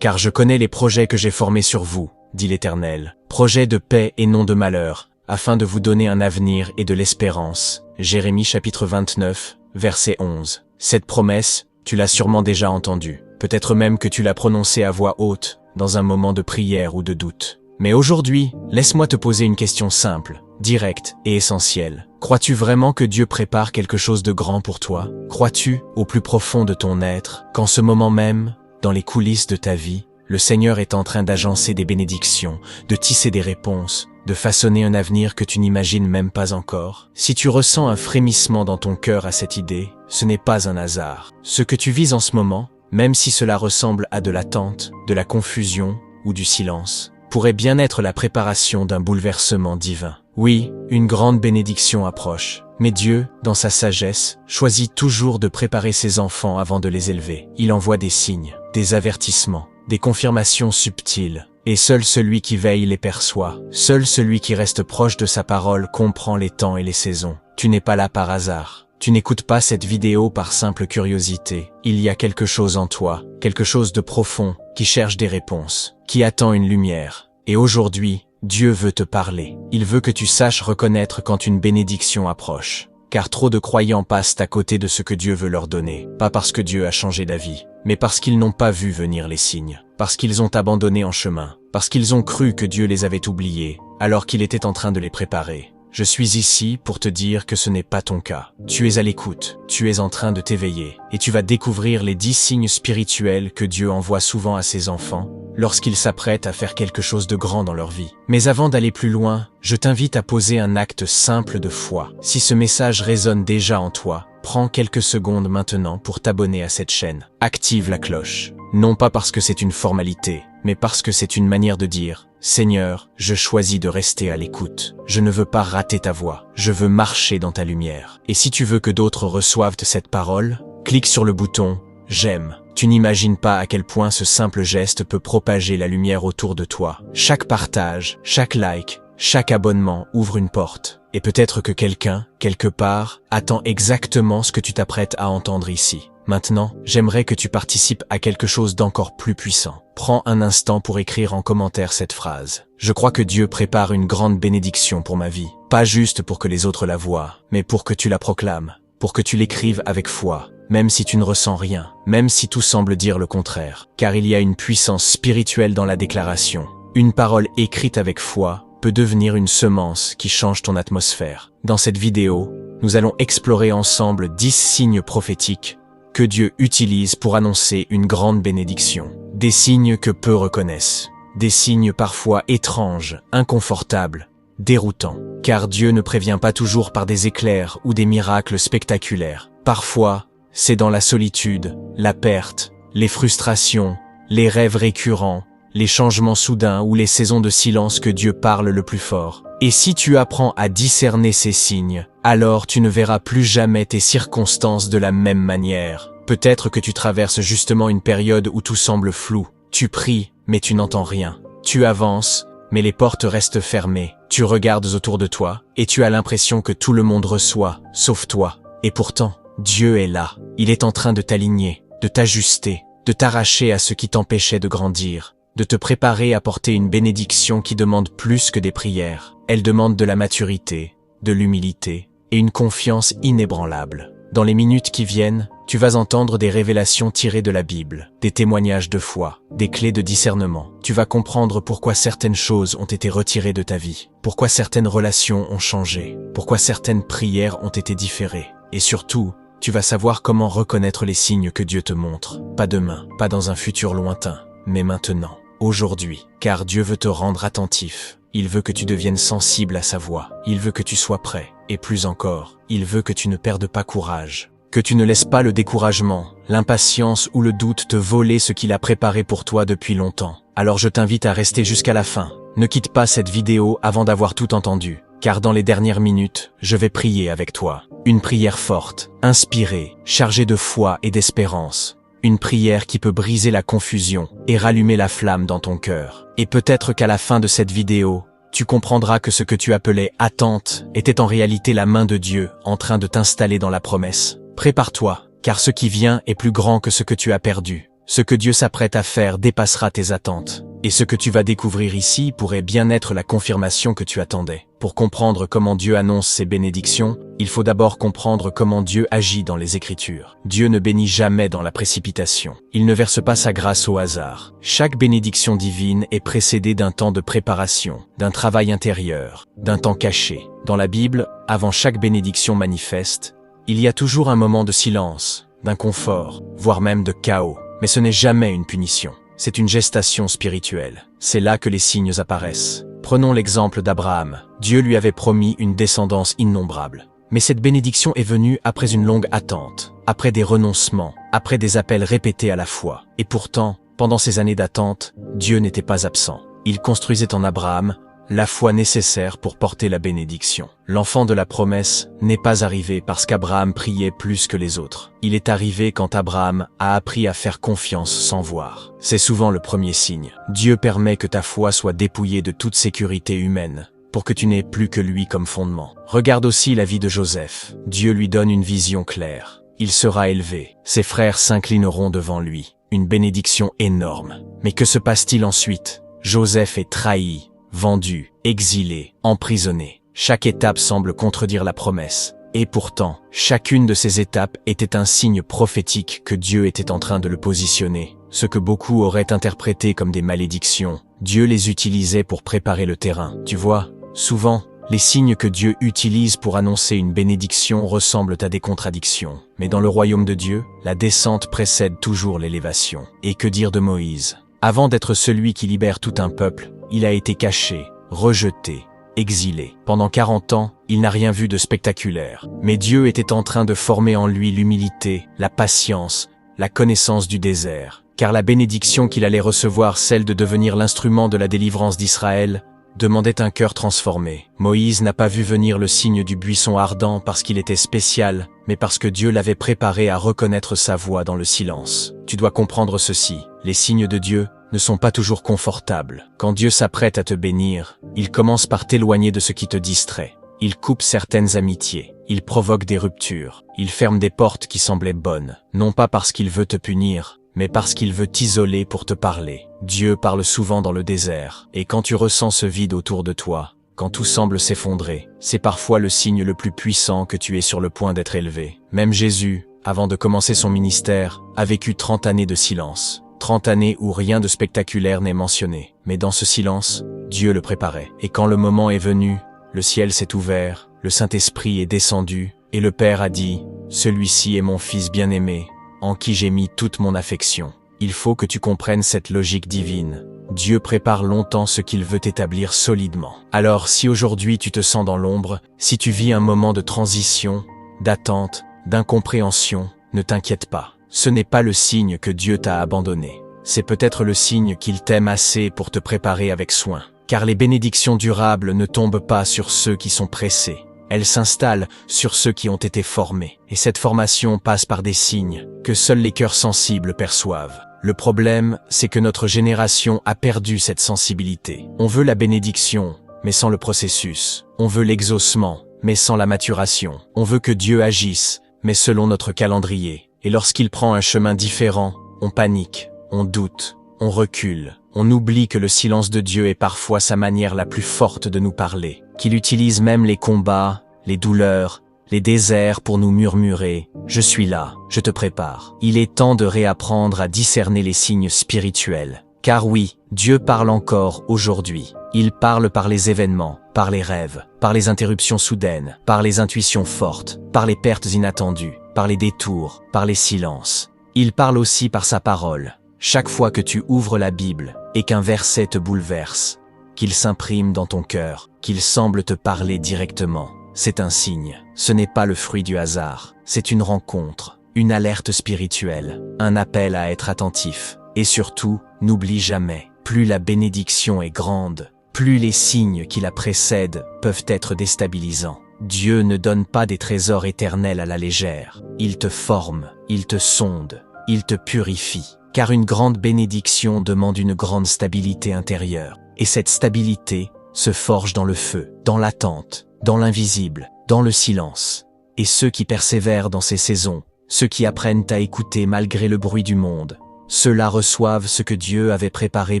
car je connais les projets que j'ai formés sur vous, dit l'Éternel, projets de paix et non de malheur, afin de vous donner un avenir et de l'espérance. Jérémie chapitre 29, verset 11. Cette promesse, tu l'as sûrement déjà entendue, peut-être même que tu l'as prononcée à voix haute, dans un moment de prière ou de doute. Mais aujourd'hui, laisse-moi te poser une question simple, directe et essentielle. Crois-tu vraiment que Dieu prépare quelque chose de grand pour toi? Crois-tu, au plus profond de ton être, qu'en ce moment même, dans les coulisses de ta vie, le Seigneur est en train d'agencer des bénédictions, de tisser des réponses, de façonner un avenir que tu n'imagines même pas encore? Si tu ressens un frémissement dans ton cœur à cette idée, ce n'est pas un hasard. Ce que tu vis en ce moment, même si cela ressemble à de l'attente, de la confusion ou du silence, pourrait bien être la préparation d'un bouleversement divin. Oui, une grande bénédiction approche. Mais Dieu, dans sa sagesse, choisit toujours de préparer ses enfants avant de les élever. Il envoie des signes, des avertissements, des confirmations subtiles. Et seul celui qui veille les perçoit. Seul celui qui reste proche de sa parole comprend les temps et les saisons. Tu n'es pas là par hasard. Tu n'écoutes pas cette vidéo par simple curiosité. Il y a quelque chose en toi, quelque chose de profond, qui cherche des réponses, qui attend une lumière. Et aujourd'hui, Dieu veut te parler. Il veut que tu saches reconnaître quand une bénédiction approche. Car trop de croyants passent à côté de ce que Dieu veut leur donner. Pas parce que Dieu a changé d'avis, mais parce qu'ils n'ont pas vu venir les signes. Parce qu'ils ont abandonné en chemin. Parce qu'ils ont cru que Dieu les avait oubliés, alors qu'il était en train de les préparer. Je suis ici pour te dire que ce n'est pas ton cas. Tu es à l'écoute, tu es en train de t'éveiller, et tu vas découvrir les 10 signes spirituels que Dieu envoie souvent à ses enfants, lorsqu'ils s'apprêtent à faire quelque chose de grand dans leur vie. Mais avant d'aller plus loin, je t'invite à poser un acte simple de foi. Si ce message résonne déjà en toi, prends quelques secondes maintenant pour t'abonner à cette chaîne. Active la cloche. Non pas parce que c'est une formalité, mais parce que c'est une manière de dire « Seigneur, je choisis de rester à l'écoute. Je ne veux pas rater ta voix. Je veux marcher dans ta lumière. » Et si tu veux que d'autres reçoivent cette parole, clique sur le bouton « J'aime ». Tu n'imagines pas à quel point ce simple geste peut propager la lumière autour de toi. Chaque partage, chaque like, chaque abonnement ouvre une porte. Et peut-être que quelqu'un, quelque part, attend exactement ce que tu t'apprêtes à entendre ici. Maintenant, j'aimerais que tu participes à quelque chose d'encore plus puissant. Prends un instant pour écrire en commentaire cette phrase. Je crois que Dieu prépare une grande bénédiction pour ma vie. Pas juste pour que les autres la voient, mais pour que tu la proclames, pour que tu l'écrives avec foi, même si tu ne ressens rien, même si tout semble dire le contraire. Car il y a une puissance spirituelle dans la déclaration. Une parole écrite avec foi peut devenir une semence qui change ton atmosphère. Dans cette vidéo, nous allons explorer ensemble 10 signes prophétiques que Dieu utilise pour annoncer une grande bénédiction. Des signes que peu reconnaissent. Des signes parfois étranges, inconfortables, déroutants. Car Dieu ne prévient pas toujours par des éclairs ou des miracles spectaculaires. Parfois, c'est dans la solitude, la perte, les frustrations, les rêves récurrents, les changements soudains ou les saisons de silence que Dieu parle le plus fort. Et si tu apprends à discerner ces signes, alors tu ne verras plus jamais tes circonstances de la même manière. Peut-être que tu traverses justement une période où tout semble flou. Tu pries, mais tu n'entends rien. Tu avances, mais les portes restent fermées. Tu regardes autour de toi, et tu as l'impression que tout le monde reçoit, sauf toi. Et pourtant, Dieu est là. Il est en train de t'aligner, de t'ajuster, de t'arracher à ce qui t'empêchait de grandir, de te préparer à porter une bénédiction qui demande plus que des prières. Elle demande de la maturité, de l'humilité et une confiance inébranlable. Dans les minutes qui viennent, tu vas entendre des révélations tirées de la Bible, des témoignages de foi, des clés de discernement. Tu vas comprendre pourquoi certaines choses ont été retirées de ta vie, pourquoi certaines relations ont changé, pourquoi certaines prières ont été différées. Et surtout, tu vas savoir comment reconnaître les signes que Dieu te montre. Pas demain, pas dans un futur lointain, mais maintenant, aujourd'hui. Car Dieu veut te rendre attentif. Il veut que tu deviennes sensible à sa voix. Il veut que tu sois prêt. Et plus encore, il veut que tu ne perdes pas courage. Que tu ne laisses pas le découragement, l'impatience ou le doute te voler ce qu'il a préparé pour toi depuis longtemps. Alors je t'invite à rester jusqu'à la fin. Ne quitte pas cette vidéo avant d'avoir tout entendu. Car dans les dernières minutes, je vais prier avec toi. Une prière forte, inspirée, chargée de foi et d'espérance. Une prière qui peut briser la confusion et rallumer la flamme dans ton cœur. Et peut-être qu'à la fin de cette vidéo, tu comprendras que ce que tu appelais attente était en réalité la main de Dieu en train de t'installer dans la promesse. Prépare-toi, car ce qui vient est plus grand que ce que tu as perdu. Ce que Dieu s'apprête à faire dépassera tes attentes. Et ce que tu vas découvrir ici pourrait bien être la confirmation que tu attendais. Pour comprendre comment Dieu annonce ses bénédictions, il faut d'abord comprendre comment Dieu agit dans les Écritures. Dieu ne bénit jamais dans la précipitation. Il ne verse pas sa grâce au hasard. Chaque bénédiction divine est précédée d'un temps de préparation, d'un travail intérieur, d'un temps caché. Dans la Bible, avant chaque bénédiction manifeste, il y a toujours un moment de silence, d'inconfort, voire même de chaos. Mais ce n'est jamais une punition. C'est une gestation spirituelle. C'est là que les signes apparaissent. Prenons l'exemple d'Abraham. Dieu lui avait promis une descendance innombrable. Mais cette bénédiction est venue après une longue attente, après des renoncements, après des appels répétés à la foi. Et pourtant, pendant ces années d'attente, Dieu n'était pas absent. Il construisait en Abraham la foi nécessaire pour porter la bénédiction. L'enfant de la promesse n'est pas arrivé parce qu'Abraham priait plus que les autres. Il est arrivé quand Abraham a appris à faire confiance sans voir. C'est souvent le premier signe. Dieu permet que ta foi soit dépouillée de toute sécurité humaine, pour que tu n'aies plus que lui comme fondement. Regarde aussi la vie de Joseph. Dieu lui donne une vision claire. Il sera élevé. Ses frères s'inclineront devant lui. Une bénédiction énorme. Mais que se passe-t-il ensuite? Joseph est trahi, vendu, exilé, emprisonné. Chaque étape semble contredire la promesse. Et pourtant, chacune de ces étapes était un signe prophétique que Dieu était en train de le positionner. Ce que beaucoup auraient interprété comme des malédictions, Dieu les utilisait pour préparer le terrain. Tu vois, souvent, les signes que Dieu utilise pour annoncer une bénédiction ressemblent à des contradictions. Mais dans le royaume de Dieu, la descente précède toujours l'élévation. Et que dire de Moïse? Avant d'être celui qui libère tout un peuple, il a été caché, rejeté, exilé. Pendant 40 ans, il n'a rien vu de spectaculaire. Mais Dieu était en train de former en lui l'humilité, la patience, la connaissance du désert. Car la bénédiction qu'il allait recevoir, celle de devenir l'instrument de la délivrance d'Israël, demandait un cœur transformé. Moïse n'a pas vu venir le signe du buisson ardent parce qu'il était spécial, mais parce que Dieu l'avait préparé à reconnaître sa voix dans le silence. Tu dois comprendre ceci, les signes de Dieu ne sont pas toujours confortables. Quand Dieu s'apprête à te bénir, il commence par t'éloigner de ce qui te distrait. Il coupe certaines amitiés, il provoque des ruptures, il ferme des portes qui semblaient bonnes, non pas parce qu'il veut te punir, mais parce qu'il veut t'isoler pour te parler. Dieu parle souvent dans le désert, et quand tu ressens ce vide autour de toi, quand tout semble s'effondrer, c'est parfois le signe le plus puissant que tu es sur le point d'être élevé. Même Jésus, avant de commencer son ministère, a vécu 30 années de silence. 30 années où rien de spectaculaire n'est mentionné. Mais dans ce silence, Dieu le préparait. Et quand le moment est venu, le ciel s'est ouvert, le Saint-Esprit est descendu, et le Père a dit, « Celui-ci est mon Fils bien-aimé, en qui j'ai mis toute mon affection. » Il faut que tu comprennes cette logique divine. Dieu prépare longtemps ce qu'il veut établir solidement. Alors si aujourd'hui tu te sens dans l'ombre, si tu vis un moment de transition, d'attente, d'incompréhension, ne t'inquiète pas. Ce n'est pas le signe que Dieu t'a abandonné. C'est peut-être le signe qu'il t'aime assez pour te préparer avec soin. Car les bénédictions durables ne tombent pas sur ceux qui sont pressés. Elles s'installent sur ceux qui ont été formés. Et cette formation passe par des signes que seuls les cœurs sensibles perçoivent. Le problème, c'est que notre génération a perdu cette sensibilité. On veut la bénédiction, mais sans le processus. On veut l'exaucement, mais sans la maturation. On veut que Dieu agisse, mais selon notre calendrier. Et lorsqu'il prend un chemin différent, on panique, on doute, on recule. On oublie que le silence de Dieu est parfois sa manière la plus forte de nous parler, qu'il utilise même les combats, les douleurs, les déserts pour nous murmurer « Je suis là, je te prépare ». Il est temps de réapprendre à discerner les signes spirituels. Car oui, Dieu parle encore aujourd'hui. Il parle par les événements, par les rêves, par les interruptions soudaines, par les intuitions fortes, par les pertes inattendues, par les détours, par les silences. Il parle aussi par sa parole. Chaque fois que tu ouvres la Bible et qu'un verset te bouleverse, qu'il s'imprime dans ton cœur, qu'il semble te parler directement, c'est un signe. Ce n'est pas le fruit du hasard, c'est une rencontre, une alerte spirituelle, un appel à être attentif. Et surtout, n'oublie jamais, plus la bénédiction est grande, plus les signes qui la précèdent peuvent être déstabilisants. Dieu ne donne pas des trésors éternels à la légère. Il te forme, il te sonde, il te purifie. Car une grande bénédiction demande une grande stabilité intérieure. Et cette stabilité se forge dans le feu, dans l'attente, dans l'invisible, dans le silence. Et ceux qui persévèrent dans ces saisons, ceux qui apprennent à écouter malgré le bruit du monde, Ceux-là reçoivent ce que Dieu avait préparé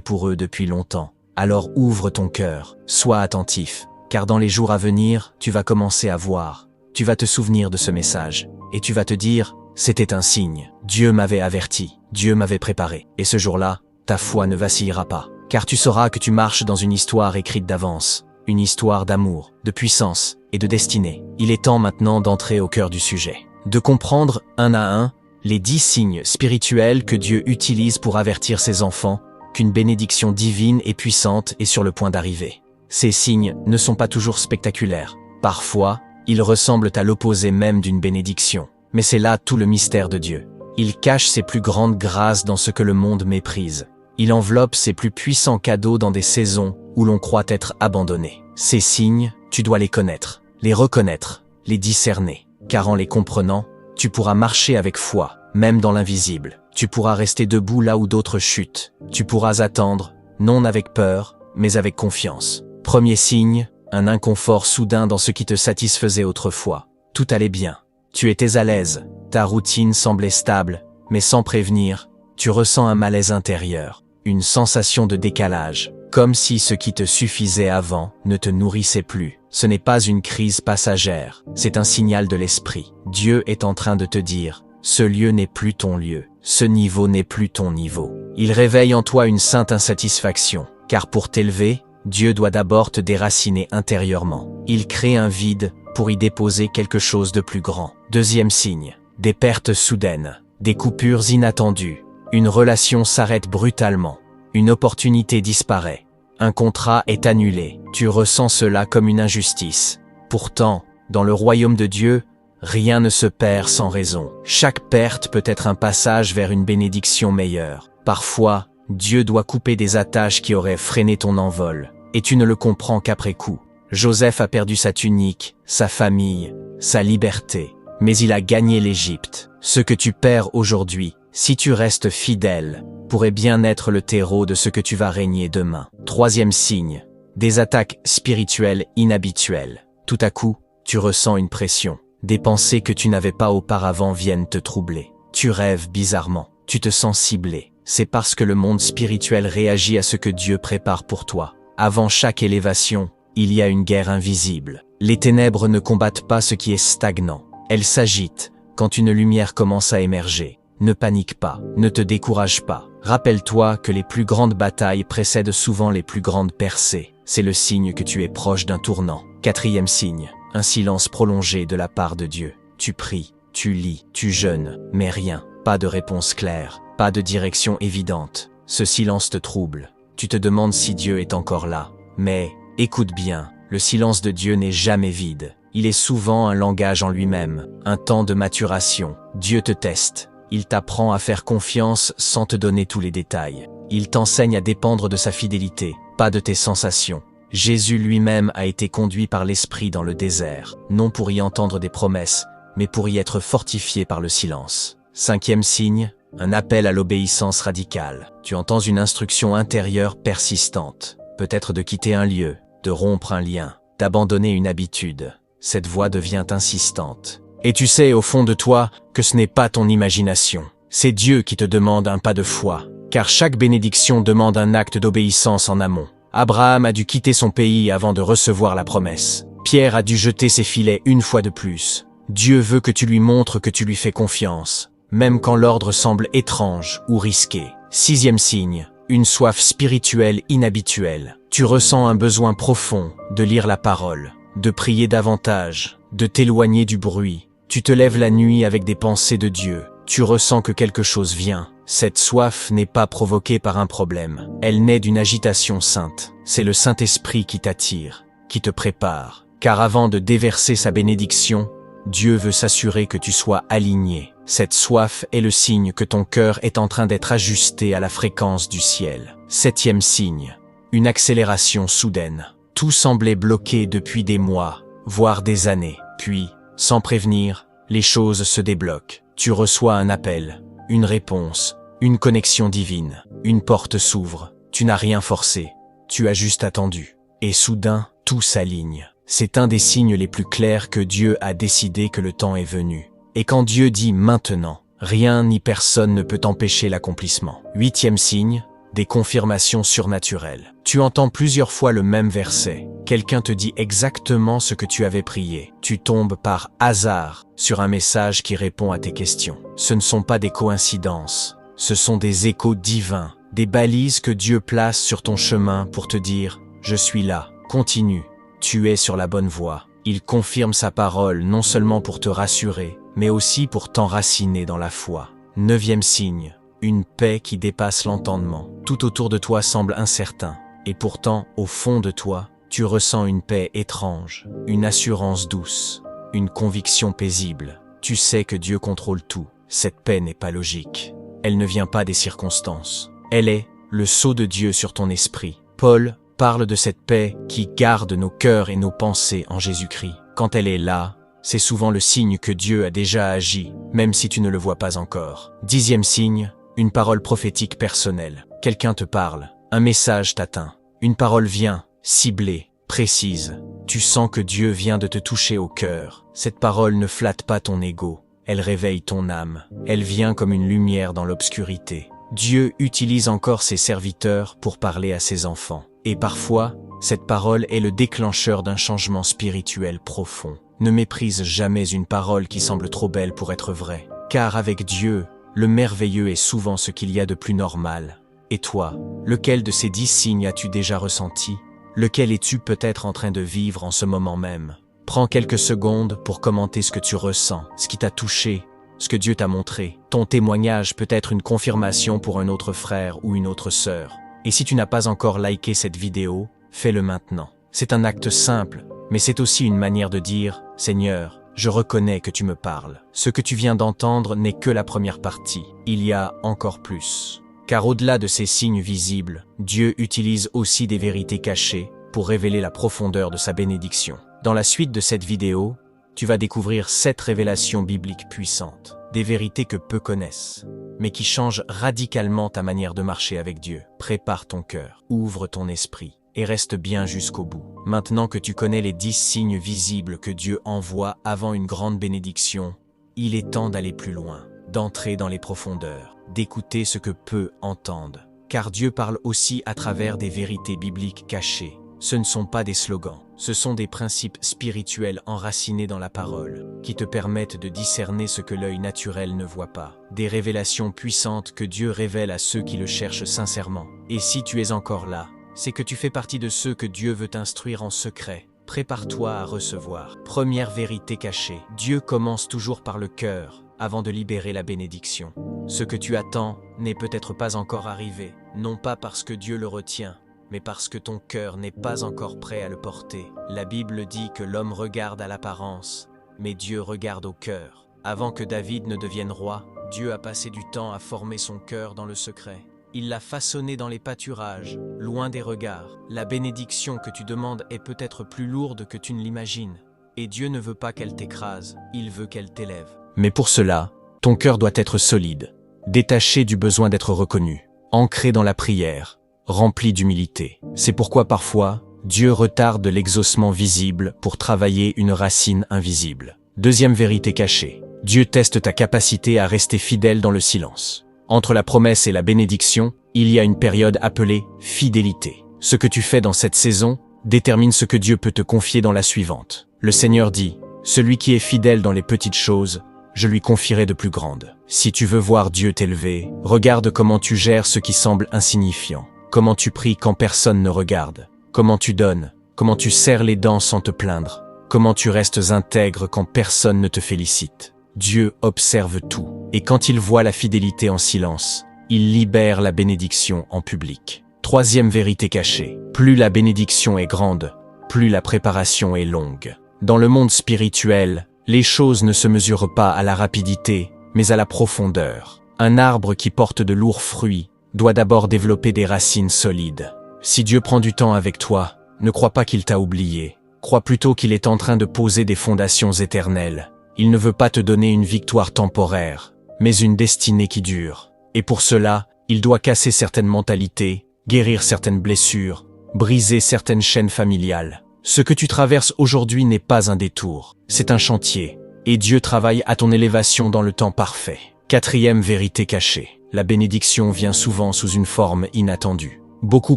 pour eux depuis longtemps. Alors ouvre ton cœur, sois attentif, car dans les jours à venir, tu vas commencer à voir. Tu vas te souvenir de ce message, et tu vas te dire, c'était un signe. Dieu m'avait averti, Dieu m'avait préparé. Et ce jour-là, ta foi ne vacillera pas, car tu sauras que tu marches dans une histoire écrite d'avance, une histoire d'amour, de puissance et de destinée. Il est temps maintenant d'entrer au cœur du sujet, de comprendre un à un les 10 signes spirituels que Dieu utilise pour avertir ses enfants qu'une bénédiction divine et puissante est sur le point d'arriver. Ces signes ne sont pas toujours spectaculaires. Parfois, ils ressemblent à l'opposé même d'une bénédiction. Mais c'est là tout le mystère de Dieu. Il cache ses plus grandes grâces dans ce que le monde méprise. Il enveloppe ses plus puissants cadeaux dans des saisons où l'on croit être abandonné. Ces signes, tu dois les connaître, les reconnaître, les discerner. Car en les comprenant, tu pourras marcher avec foi, même dans l'invisible. Tu pourras rester debout là où d'autres chutent. Tu pourras attendre, non avec peur, mais avec confiance. Premier signe, un inconfort soudain dans ce qui te satisfaisait autrefois. Tout allait bien. Tu étais à l'aise, ta routine semblait stable, mais sans prévenir, tu ressens un malaise intérieur, une sensation de décalage, comme si ce qui te suffisait avant ne te nourrissait plus. Ce n'est pas une crise passagère, c'est un signal de l'esprit. Dieu est en train de te dire, ce lieu n'est plus ton lieu, ce niveau n'est plus ton niveau. Il réveille en toi une sainte insatisfaction, car pour t'élever, Dieu doit d'abord te déraciner intérieurement. Il crée un vide pour y déposer quelque chose de plus grand. Deuxième signe, des pertes soudaines, des coupures inattendues. Une relation s'arrête brutalement, une opportunité disparaît, un contrat est annulé. Tu ressens cela comme une injustice. Pourtant, dans le royaume de Dieu, rien ne se perd sans raison. Chaque perte peut être un passage vers une bénédiction meilleure. Parfois, Dieu doit couper des attaches qui auraient freiné ton envol, et tu ne le comprends qu'après coup. Joseph a perdu sa tunique, sa famille, sa liberté, mais il a gagné l'Égypte. Ce que tu perds aujourd'hui, si tu restes fidèle, pourrait bien être le terreau de ce que tu vas régner demain. Troisième signe, des attaques spirituelles inhabituelles. Tout à coup, tu ressens une pression. Des pensées que tu n'avais pas auparavant viennent te troubler. Tu rêves bizarrement, tu te sens ciblé. C'est parce que le monde spirituel réagit à ce que Dieu prépare pour toi. Avant chaque élévation, il y a une guerre invisible. Les ténèbres ne combattent pas ce qui est stagnant. Elles s'agitent quand une lumière commence à émerger. Ne panique pas, ne te décourage pas. Rappelle-toi que les plus grandes batailles précèdent souvent les plus grandes percées. C'est le signe que tu es proche d'un tournant. Quatrième signe, un silence prolongé de la part de Dieu. Tu pries, tu lis, tu jeûnes, mais rien, pas de réponse claire, pas de direction évidente. Ce silence te trouble. Tu te demandes si Dieu est encore là. Mais, écoute bien, le silence de Dieu n'est jamais vide. Il est souvent un langage en lui-même, un temps de maturation. Dieu te teste. Il t'apprend à faire confiance sans te donner tous les détails. Il t'enseigne à dépendre de sa fidélité, pas de tes sensations. Jésus lui-même a été conduit par l'Esprit dans le désert, non pour y entendre des promesses, mais pour y être fortifié par le silence. Cinquième signe, un appel à l'obéissance radicale. Tu entends une instruction intérieure persistante, peut-être de quitter un lieu, de rompre un lien, d'abandonner une habitude. Cette voix devient insistante. Et tu sais au fond de toi que ce n'est pas ton imagination. C'est Dieu qui te demande un pas de foi, car chaque bénédiction demande un acte d'obéissance en amont. Abraham a dû quitter son pays avant de recevoir la promesse. Pierre a dû jeter ses filets une fois de plus. Dieu veut que tu lui montres que tu lui fais confiance, même quand l'ordre semble étrange ou risqué. Sixième signe, une soif spirituelle inhabituelle. Tu ressens un besoin profond de lire la parole, de prier davantage, de t'éloigner du bruit. Tu te lèves la nuit avec des pensées de Dieu. Tu ressens que quelque chose vient. Cette soif n'est pas provoquée par un problème. Elle naît d'une agitation sainte. C'est le Saint-Esprit qui t'attire, qui te prépare. Car avant de déverser sa bénédiction, Dieu veut s'assurer que tu sois aligné. Cette soif est le signe que ton cœur est en train d'être ajusté à la fréquence du ciel. Septième signe, une accélération soudaine. Tout semblait bloqué depuis des mois, voire des années. Puis, sans prévenir, les choses se débloquent. Tu reçois un appel, une réponse, une connexion divine. Une porte s'ouvre. Tu n'as rien forcé. Tu as juste attendu. Et soudain, tout s'aligne. C'est un des signes les plus clairs que Dieu a décidé que le temps est venu. Et quand Dieu dit maintenant, Rien ni personne ne peut empêcher l'accomplissement. 8e signe, des confirmations surnaturelles. Tu entends plusieurs fois le même verset. Quelqu'un te dit exactement ce que tu avais prié. Tu tombes par hasard sur un message qui répond à tes questions. Ce ne sont pas des coïncidences. Ce sont des échos divins, des balises que Dieu place sur ton chemin pour te dire « Je suis là, continue, tu es sur la bonne voie ». Il confirme sa parole non seulement pour te rassurer, mais aussi pour t'enraciner dans la foi. 9e signe, une paix qui dépasse l'entendement. Tout autour de toi semble incertain, et pourtant, au fond de toi, tu ressens une paix étrange, une assurance douce, une conviction paisible. Tu sais que Dieu contrôle tout. Cette paix n'est pas logique. Elle ne vient pas des circonstances. Elle est le sceau de Dieu sur ton esprit. Paul parle de cette paix qui garde nos cœurs et nos pensées en Jésus-Christ. Quand elle est là, c'est souvent le signe que Dieu a déjà agi, même si tu ne le vois pas encore. 10e signe, une parole prophétique personnelle. Quelqu'un te parle, un message t'atteint. Une parole vient, ciblée, précise. Tu sens que Dieu vient de te toucher au cœur. Cette parole ne flatte pas ton ego, elle réveille ton âme. Elle vient comme une lumière dans l'obscurité. Dieu utilise encore ses serviteurs pour parler à ses enfants. Et parfois, cette parole est le déclencheur d'un changement spirituel profond. Ne méprise jamais une parole qui semble trop belle pour être vraie. Car avec Dieu, le merveilleux est souvent ce qu'il y a de plus normal. Et toi, lequel de ces 10 signes as-tu déjà ressenti? Lequel es-tu peut-être en train de vivre en ce moment même? Prends quelques secondes pour commenter ce que tu ressens, ce qui t'a touché, ce que Dieu t'a montré. Ton témoignage peut être une confirmation pour un autre frère ou une autre sœur. Et si tu n'as pas encore liké cette vidéo, fais-le maintenant. C'est un acte simple, mais c'est aussi une manière de dire « Seigneur, je reconnais que tu me parles. Ce que tu viens d'entendre n'est que la première partie. Il y a encore plus. » Car au-delà de ces signes visibles, Dieu utilise aussi des vérités cachées pour révéler la profondeur de sa bénédiction. Dans la suite de cette vidéo, tu vas découvrir 7 révélations bibliques puissantes, des vérités que peu connaissent, mais qui changent radicalement ta manière de marcher avec Dieu. Prépare ton cœur, ouvre ton esprit et reste bien jusqu'au bout. Maintenant que tu connais les 10 signes visibles que Dieu envoie avant une grande bénédiction, il est temps d'aller plus loin, d'entrer dans les profondeurs, d'écouter ce que peu entendent. Car Dieu parle aussi à travers des vérités bibliques cachées. Ce ne sont pas des slogans, ce sont des principes spirituels enracinés dans la parole, qui te permettent de discerner ce que l'œil naturel ne voit pas. Des révélations puissantes que Dieu révèle à ceux qui le cherchent sincèrement. Et si tu es encore là, c'est que tu fais partie de ceux que Dieu veut instruire en secret. Prépare-toi à recevoir. Première vérité cachée. Dieu commence toujours par le cœur, avant de libérer la bénédiction. Ce que tu attends n'est peut-être pas encore arrivé, non pas parce que Dieu le retient, mais parce que ton cœur n'est pas encore prêt à le porter. La Bible dit que l'homme regarde à l'apparence, mais Dieu regarde au cœur. Avant que David ne devienne roi, Dieu a passé du temps à former son cœur dans le secret. Il l'a façonné dans les pâturages, loin des regards. La bénédiction que tu demandes est peut-être plus lourde que tu ne l'imagines. Et Dieu ne veut pas qu'elle t'écrase, il veut qu'elle t'élève. Mais pour cela, ton cœur doit être solide, détaché du besoin d'être reconnu, ancré dans la prière, rempli d'humilité. C'est pourquoi parfois, Dieu retarde l'exaucement visible pour travailler une racine invisible. Deuxième vérité cachée. Dieu teste ta capacité à rester fidèle dans le silence. Entre la promesse et la bénédiction, il y a une période appelée fidélité. Ce que tu fais dans cette saison détermine ce que Dieu peut te confier dans la suivante. Le Seigneur dit, « Celui qui est fidèle dans les petites choses, je lui confierai de plus grandes. » Si tu veux voir Dieu t'élever, regarde comment tu gères ce qui semble insignifiant. Comment tu pries quand personne ne regarde. Comment tu donnes. Comment tu serres les dents sans te plaindre. Comment tu restes intègre quand personne ne te félicite. Dieu observe tout. Et quand il voit la fidélité en silence, il libère la bénédiction en public. Troisième vérité cachée. Plus la bénédiction est grande, plus la préparation est longue. Dans le monde spirituel, les choses ne se mesurent pas à la rapidité, mais à la profondeur. Un arbre qui porte de lourds fruits doit d'abord développer des racines solides. Si Dieu prend du temps avec toi, ne crois pas qu'il t'a oublié. Crois plutôt qu'il est en train de poser des fondations éternelles. Il ne veut pas te donner une victoire temporaire, mais une destinée qui dure. Et pour cela, il doit casser certaines mentalités, guérir certaines blessures, briser certaines chaînes familiales. Ce que tu traverses aujourd'hui n'est pas un détour, c'est un chantier. Et Dieu travaille à ton élévation dans le temps parfait. Quatrième vérité cachée. La bénédiction vient souvent sous une forme inattendue. Beaucoup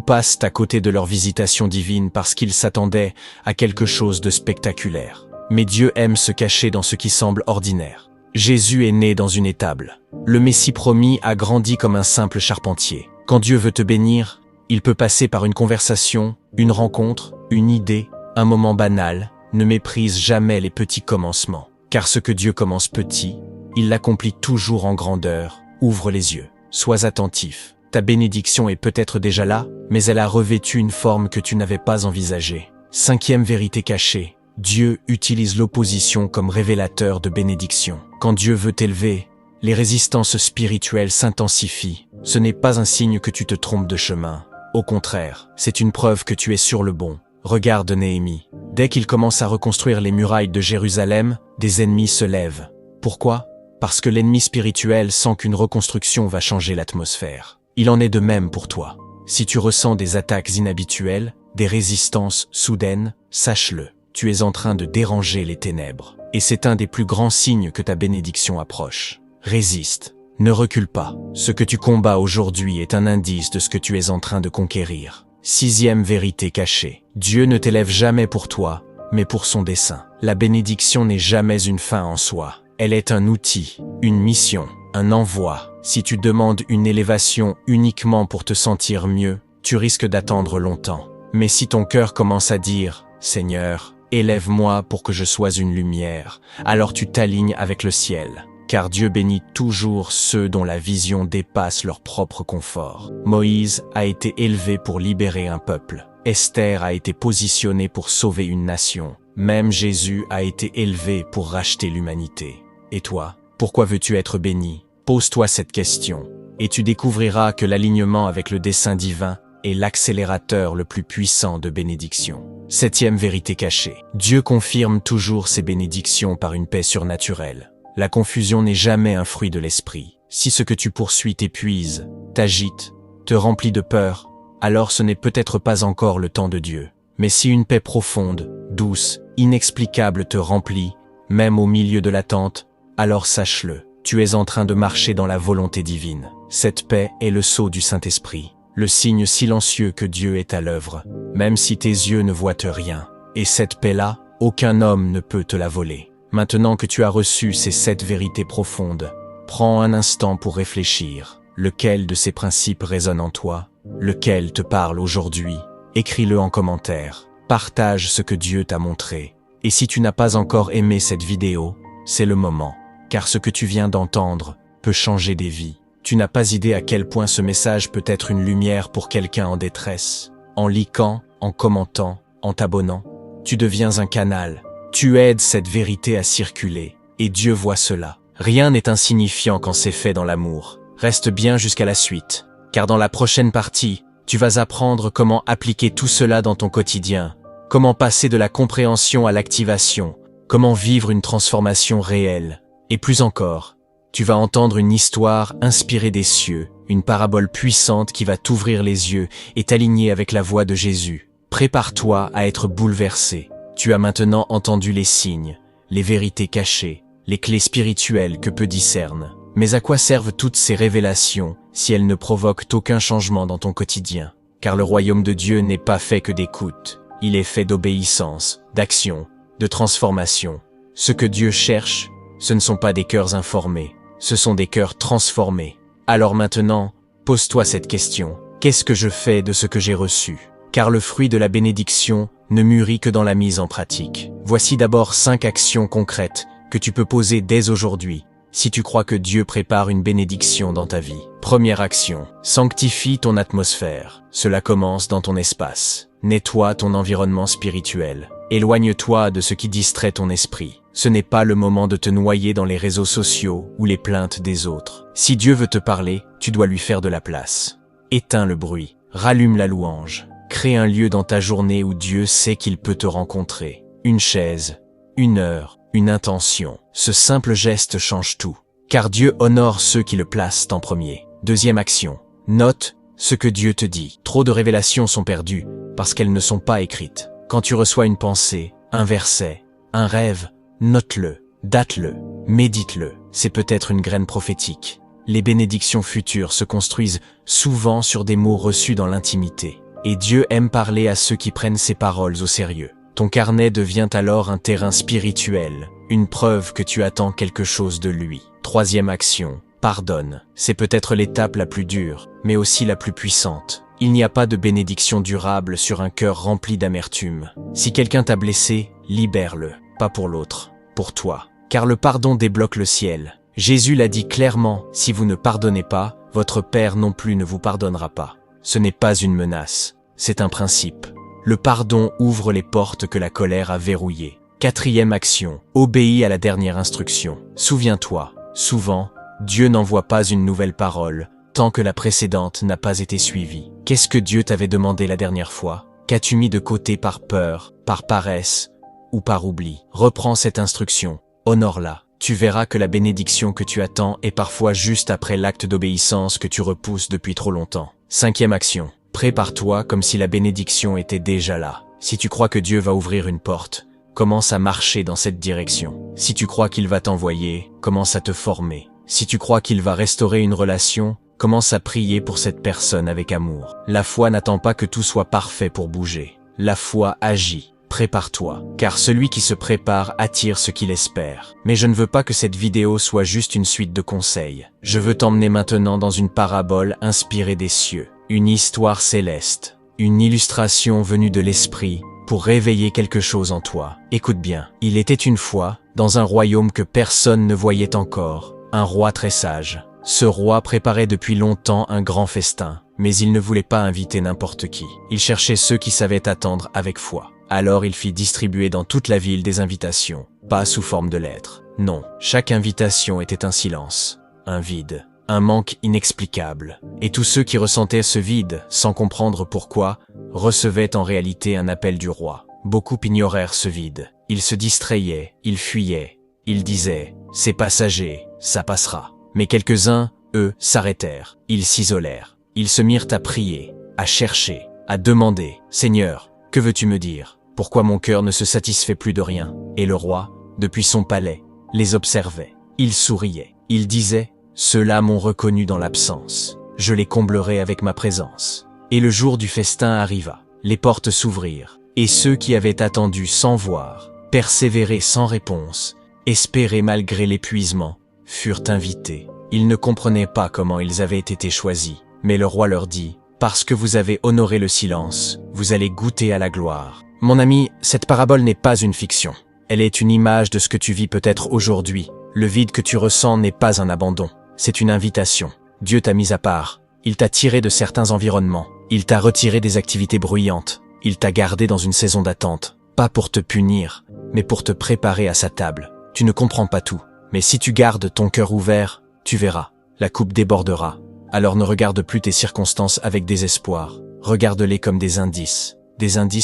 passent à côté de leur visitation divine parce qu'ils s'attendaient à quelque chose de spectaculaire. Mais Dieu aime se cacher dans ce qui semble ordinaire. Jésus est né dans une étable. Le Messie promis a grandi comme un simple charpentier. Quand Dieu veut te bénir, il peut passer par une conversation, une rencontre, une idée, un moment banal. Ne méprise jamais les petits commencements. Car ce que Dieu commence petit, il l'accomplit toujours en grandeur. Ouvre les yeux. Sois attentif. Ta bénédiction est peut-être déjà là, mais elle a revêtu une forme que tu n'avais pas envisagée. Cinquième vérité cachée. Dieu utilise l'opposition comme révélateur de bénédiction. Quand Dieu veut t'élever, les résistances spirituelles s'intensifient. Ce n'est pas un signe que tu te trompes de chemin. Au contraire, c'est une preuve que tu es sur le bon. Regarde Néhémie. Dès qu'il commence à reconstruire les murailles de Jérusalem, des ennemis se lèvent. Pourquoi ? Parce que l'ennemi spirituel sent qu'une reconstruction va changer l'atmosphère. Il en est de même pour toi. Si tu ressens des attaques inhabituelles, des résistances soudaines, sache-le. Tu es en train de déranger les ténèbres. Et c'est un des plus grands signes que ta bénédiction approche. Résiste. Ne recule pas. Ce que tu combats aujourd'hui est un indice de ce que tu es en train de conquérir. Sixième vérité cachée. Dieu ne t'élève jamais pour toi, mais pour son dessein. La bénédiction n'est jamais une fin en soi. Elle est un outil, une mission, un envoi. Si tu demandes une élévation uniquement pour te sentir mieux, tu risques d'attendre longtemps. Mais si ton cœur commence à dire « Seigneur, élève-moi pour que je sois une lumière », alors tu t'alignes avec le ciel. Car Dieu bénit toujours ceux dont la vision dépasse leur propre confort. Moïse a été élevé pour libérer un peuple. Esther a été positionnée pour sauver une nation. Même Jésus a été élevé pour racheter l'humanité. Et toi, pourquoi veux-tu être béni? Pose-toi cette question, et tu découvriras que l'alignement avec le dessein divin est l'accélérateur le plus puissant de bénédiction. Septième vérité cachée. Dieu confirme toujours ses bénédictions par une paix surnaturelle. La confusion n'est jamais un fruit de l'esprit. Si ce que tu poursuis t'épuise, t'agite, te remplit de peur, alors ce n'est peut-être pas encore le temps de Dieu. Mais si une paix profonde, douce, inexplicable te remplit, même au milieu de l'attente, alors sache-le, tu es en train de marcher dans la volonté divine. Cette paix est le sceau du Saint-Esprit, le signe silencieux que Dieu est à l'œuvre, même si tes yeux ne voient rien. Et cette paix-là, aucun homme ne peut te la voler. Maintenant que tu as reçu ces 7 vérités profondes, prends un instant pour réfléchir. Lequel de ces principes résonne en toi? Lequel te parle aujourd'hui? Écris-le en commentaire. Partage ce que Dieu t'a montré. Et si tu n'as pas encore aimé cette vidéo, c'est le moment. Car ce que tu viens d'entendre peut changer des vies. Tu n'as pas idée à quel point ce message peut être une lumière pour quelqu'un en détresse. En likant, en commentant, en t'abonnant, tu deviens un canal. Tu aides cette vérité à circuler, et Dieu voit cela. Rien n'est insignifiant quand c'est fait dans l'amour. Reste bien jusqu'à la suite, car dans la prochaine partie, tu vas apprendre comment appliquer tout cela dans ton quotidien, comment passer de la compréhension à l'activation, comment vivre une transformation réelle. Et plus encore, tu vas entendre une histoire inspirée des cieux, une parabole puissante qui va t'ouvrir les yeux et t'aligner avec la voix de Jésus. Prépare-toi à être bouleversé. Tu as maintenant entendu les signes, les vérités cachées, les clés spirituelles que peu discernent. Mais à quoi servent toutes ces révélations si elles ne provoquent aucun changement dans ton quotidien? Car le royaume de Dieu n'est pas fait que d'écoute, il est fait d'obéissance, d'action, de transformation. Ce que Dieu cherche, ce ne sont pas des cœurs informés, ce sont des cœurs transformés. Alors maintenant, pose-toi cette question. Qu'est-ce que je fais de ce que j'ai reçu? Car le fruit de la bénédiction ne mûrit que dans la mise en pratique. Voici d'abord 5 actions concrètes que tu peux poser dès aujourd'hui, si tu crois que Dieu prépare une bénédiction dans ta vie. Première action, sanctifie ton atmosphère. Cela commence dans ton espace. Nettoie ton environnement spirituel. Éloigne-toi de ce qui distrait ton esprit. Ce n'est pas le moment de te noyer dans les réseaux sociaux ou les plaintes des autres. Si Dieu veut te parler, tu dois lui faire de la place. Éteins le bruit, rallume la louange. Crée un lieu dans ta journée où Dieu sait qu'il peut te rencontrer. Une chaise, une heure, une intention. Ce simple geste change tout. Car Dieu honore ceux qui le placent en premier. Deuxième action. Note ce que Dieu te dit. Trop de révélations sont perdues parce qu'elles ne sont pas écrites. Quand tu reçois une pensée, un verset, un rêve, note-le, date-le, médite-le. c'est peut-être une graine prophétique. Les bénédictions futures se construisent souvent sur des mots reçus dans l'intimité. Et Dieu aime parler à ceux qui prennent ses paroles au sérieux. Ton carnet devient alors un terrain spirituel, une preuve que tu attends quelque chose de lui. Troisième action, pardonne. C'est peut-être l'étape la plus dure, mais aussi la plus puissante. Il n'y a pas de bénédiction durable sur un cœur rempli d'amertume. Si quelqu'un t'a blessé, libère-le, pas pour l'autre, pour toi. Car le pardon débloque le ciel. Jésus l'a dit clairement, si vous ne pardonnez pas, votre Père non plus ne vous pardonnera pas. Ce n'est pas une menace, c'est un principe. Le pardon ouvre les portes que la colère a verrouillées. Quatrième action, obéis à la dernière instruction. Souviens-toi, souvent, Dieu n'envoie pas une nouvelle parole, tant que la précédente n'a pas été suivie. Qu'est-ce que Dieu t'avait demandé la dernière fois? Qu'as-tu mis de côté par peur, par paresse ou par oubli? Reprends cette instruction, honore-la. Tu verras que la bénédiction que tu attends est parfois juste après l'acte d'obéissance que tu repousses depuis trop longtemps. Cinquième action, prépare-toi comme si la bénédiction était déjà là. Si tu crois que Dieu va ouvrir une porte, commence à marcher dans cette direction. Si tu crois qu'il va t'envoyer, commence à te former. Si tu crois qu'il va restaurer une relation, commence à prier pour cette personne avec amour. La foi n'attend pas que tout soit parfait pour bouger. La foi agit. Prépare-toi, car celui qui se prépare attire ce qu'il espère. Mais je ne veux pas que cette vidéo soit juste une suite de conseils. Je veux t'emmener maintenant dans une parabole inspirée des cieux, une histoire céleste, une illustration venue de l'esprit pour réveiller quelque chose en toi. Écoute bien, il était une fois, dans un royaume que personne ne voyait encore, un roi très sage. Ce roi préparait depuis longtemps un grand festin, mais il ne voulait pas inviter n'importe qui. Il cherchait ceux qui savaient attendre avec foi. Alors il fit distribuer dans toute la ville des invitations, pas sous forme de lettres. Non, chaque invitation était un silence, un vide, un manque inexplicable. Et tous ceux qui ressentaient ce vide, sans comprendre pourquoi, recevaient en réalité un appel du roi. Beaucoup ignorèrent ce vide. Ils se distrayaient, ils fuyaient. Ils disaient « c'est passager, ça passera ». Mais quelques-uns, eux, s'arrêtèrent. Ils s'isolèrent. Ils se mirent à prier, à chercher, à demander « Seigneur, que veux-tu me dire? Pourquoi mon cœur ne se satisfait plus de rien ?» Et le roi, depuis son palais, les observait. Il souriait. Il disait « Ceux-là m'ont reconnu dans l'absence. Je les comblerai avec ma présence. » Et le jour du festin arriva. Les portes s'ouvrirent. Et ceux qui avaient attendu sans voir, persévéré sans réponse, espéré malgré l'épuisement, furent invités. Ils ne comprenaient pas comment ils avaient été choisis. Mais le roi leur dit « Parce que vous avez honoré le silence, vous allez goûter à la gloire. » Mon ami, cette parabole n'est pas une fiction. Elle est une image de ce que tu vis peut-être aujourd'hui. Le vide que tu ressens n'est pas un abandon. C'est une invitation. Dieu t'a mis à part. Il t'a tiré de certains environnements. Il t'a retiré des activités bruyantes. Il t'a gardé dans une saison d'attente. Pas pour te punir, mais pour te préparer à sa table. Tu ne comprends pas tout. Mais si tu gardes ton cœur ouvert, tu verras. La coupe débordera. Alors ne regarde plus tes circonstances avec désespoir. Regarde-les comme des indices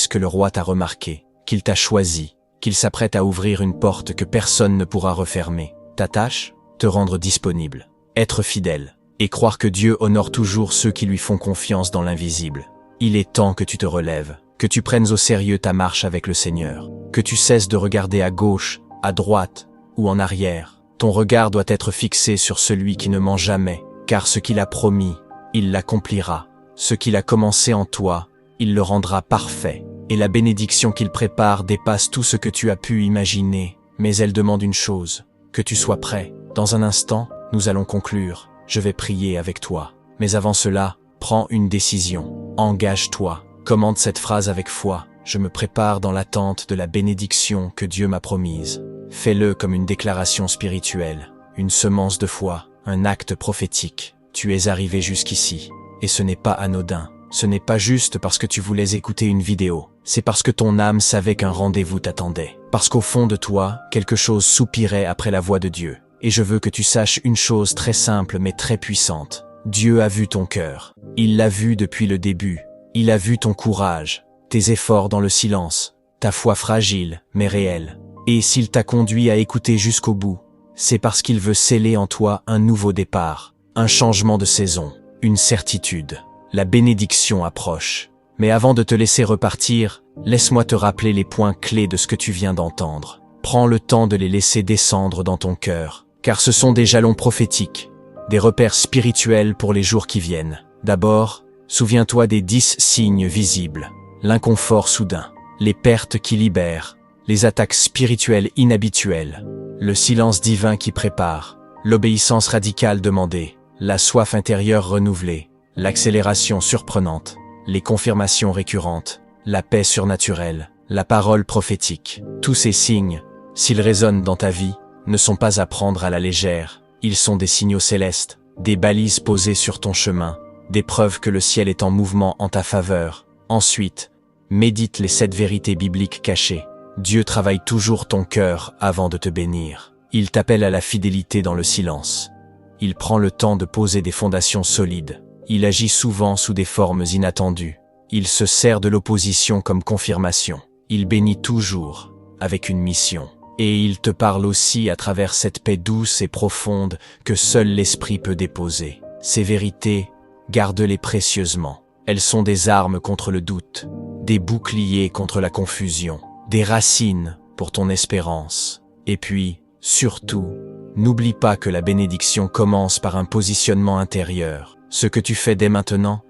que le roi t'a remarqués, qu'il t'a choisi, qu'il s'apprête à ouvrir une porte que personne ne pourra refermer. Ta tâche? Te rendre disponible, être fidèle, et croire que Dieu honore toujours ceux qui lui font confiance dans l'invisible. Il est temps que tu te relèves, que tu prennes au sérieux ta marche avec le Seigneur, que tu cesses de regarder à gauche, à droite ou en arrière. Ton regard doit être fixé sur celui qui ne ment jamais, car ce qu'il a promis, il l'accomplira. Ce qu'il a commencé en toi, il le rendra parfait. Et la bénédiction qu'il prépare dépasse tout ce que tu as pu imaginer. Mais elle demande une chose, que tu sois prêt. Dans un instant, nous allons conclure. Je vais prier avec toi. Mais avant cela, prends une décision. Engage-toi. Commande cette phrase avec foi. Je me prépare dans l'attente de la bénédiction que Dieu m'a promise. Fais-le comme une déclaration spirituelle, une semence de foi, un acte prophétique. Tu es arrivé jusqu'ici. Et ce n'est pas anodin. Ce n'est pas juste parce que tu voulais écouter une vidéo. C'est parce que ton âme savait qu'un rendez-vous t'attendait. Parce qu'au fond de toi, quelque chose soupirait après la voix de Dieu. Et je veux que tu saches une chose très simple mais très puissante. Dieu a vu ton cœur. Il l'a vu depuis le début. Il a vu ton courage, tes efforts dans le silence, ta foi fragile mais réelle. Et s'il t'a conduit à écouter jusqu'au bout, c'est parce qu'il veut sceller en toi un nouveau départ, un changement de saison, une certitude. La bénédiction approche. Mais avant de te laisser repartir, laisse-moi te rappeler les points clés de ce que tu viens d'entendre. Prends le temps de les laisser descendre dans ton cœur. car ce sont des jalons prophétiques, des repères spirituels pour les jours qui viennent. D'abord, souviens-toi des 10 signes visibles, l'inconfort soudain, les pertes qui libèrent, les attaques spirituelles inhabituelles, le silence divin qui prépare, l'obéissance radicale demandée, la soif intérieure renouvelée, l'accélération surprenante, les confirmations récurrentes, la paix surnaturelle, la parole prophétique. Tous ces signes, s'ils résonnent dans ta vie, ne sont pas à prendre à la légère. Ils sont des signaux célestes, des balises posées sur ton chemin, des preuves que le ciel est en mouvement en ta faveur. Ensuite, médite les 7 vérités bibliques cachées. Dieu travaille toujours ton cœur avant de te bénir. Il t'appelle à la fidélité dans le silence. Il prend le temps de poser des fondations solides. Il agit souvent sous des formes inattendues. Il se sert de l'opposition comme confirmation. Il bénit toujours, avec une mission. Et il te parle aussi à travers cette paix douce et profonde que seul l'Esprit peut déposer. Ces vérités, garde-les précieusement. Elles sont des armes contre le doute, des boucliers contre la confusion, des racines pour ton espérance. Et puis, surtout, n'oublie pas que la bénédiction commence par un positionnement intérieur. Ce que tu fais dès maintenant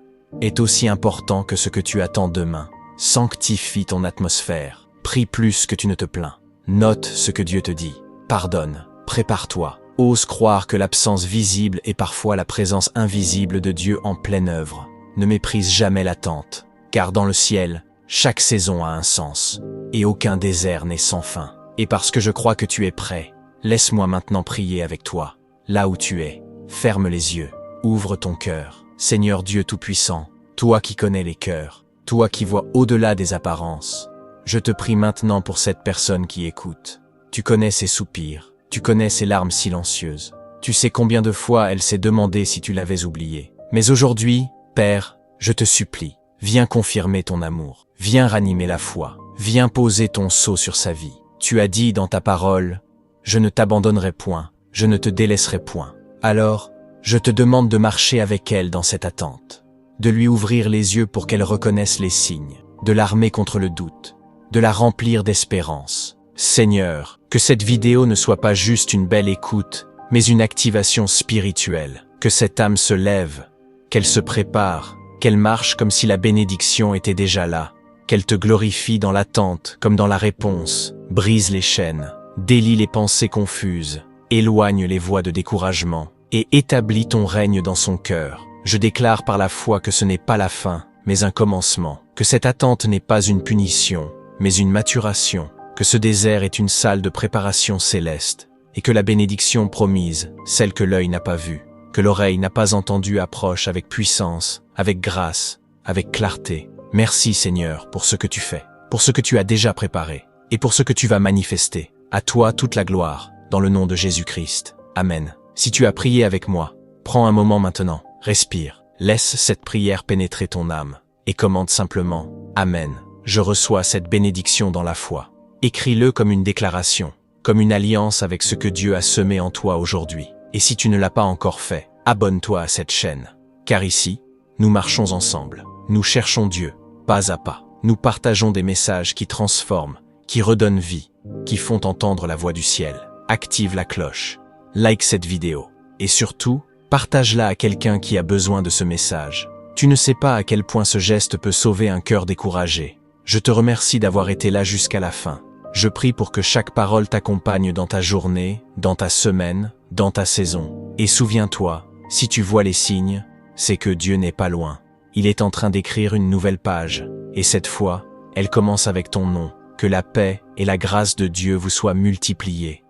est aussi important que ce que tu attends demain. Sanctifie ton atmosphère. Prie plus que tu ne te plains. Note ce que Dieu te dit. Pardonne. Prépare-toi. Ose croire que l'absence visible est parfois la présence invisible de Dieu en pleine œuvre. Ne méprise jamais l'attente, car dans le ciel, chaque saison a un sens, et aucun désert n'est sans fin. Et parce que je crois que tu es prêt, laisse-moi maintenant prier avec toi. Là où tu es, ferme les yeux, ouvre ton cœur. Seigneur Dieu Tout-Puissant, toi qui connais les cœurs, toi qui vois au-delà des apparences, je te prie maintenant pour cette personne qui écoute. Tu connais ses soupirs, tu connais ses larmes silencieuses. Tu sais combien de fois elle s'est demandé si tu l'avais oubliée. Mais aujourd'hui, Père, je te supplie, viens confirmer ton amour, viens ranimer la foi, viens poser ton sceau sur sa vie. Tu as dit dans ta parole, « Je ne t'abandonnerai point, je ne te délaisserai point. » Alors, je te demande de marcher avec elle dans cette attente, de lui ouvrir les yeux pour qu'elle reconnaisse les signes, de l'armer contre le doute, de la remplir d'espérance. Seigneur, que cette vidéo ne soit pas juste une belle écoute, mais une activation spirituelle, que cette âme se lève, qu'elle se prépare, qu'elle marche comme si la bénédiction était déjà là, qu'elle te glorifie dans l'attente comme dans la réponse, brise les chaînes, délie les pensées confuses, éloigne les voies de découragement et établis ton règne dans son cœur. Je déclare par la foi que ce n'est pas la fin, mais un commencement, que cette attente n'est pas une punition, mais une maturation, que ce désert est une salle de préparation céleste, et que la bénédiction promise, celle que l'œil n'a pas vue, que l'oreille n'a pas entendue approche avec puissance, avec grâce, avec clarté. Merci Seigneur pour ce que tu fais, pour ce que tu as déjà préparé, et pour ce que tu vas manifester. À toi toute la gloire, dans le nom de Jésus-Christ. Amen. Si tu as prié avec moi, prends un moment maintenant, respire, laisse cette prière pénétrer ton âme, et commande simplement « Amen ». Je reçois cette bénédiction dans la foi. Écris-le comme une déclaration, comme une alliance avec ce que Dieu a semé en toi aujourd'hui. Et si tu ne l'as pas encore fait, abonne-toi à cette chaîne. Car ici, nous marchons ensemble, nous cherchons Dieu, pas à pas. Nous partageons des messages qui transforment, qui redonnent vie, qui font entendre la voix du ciel. Active la cloche, like cette vidéo, et surtout, partage-la à quelqu'un qui a besoin de ce message. Tu ne sais pas à quel point ce geste peut sauver un cœur découragé. Je te remercie d'avoir été là jusqu'à la fin. Je prie pour que chaque parole t'accompagne dans ta journée, dans ta semaine, dans ta saison. Et souviens-toi, si tu vois les signes, c'est que Dieu n'est pas loin. Il est en train d'écrire une nouvelle page. Et cette fois, elle commence avec ton nom. Que la paix et la grâce de Dieu vous soient multipliées.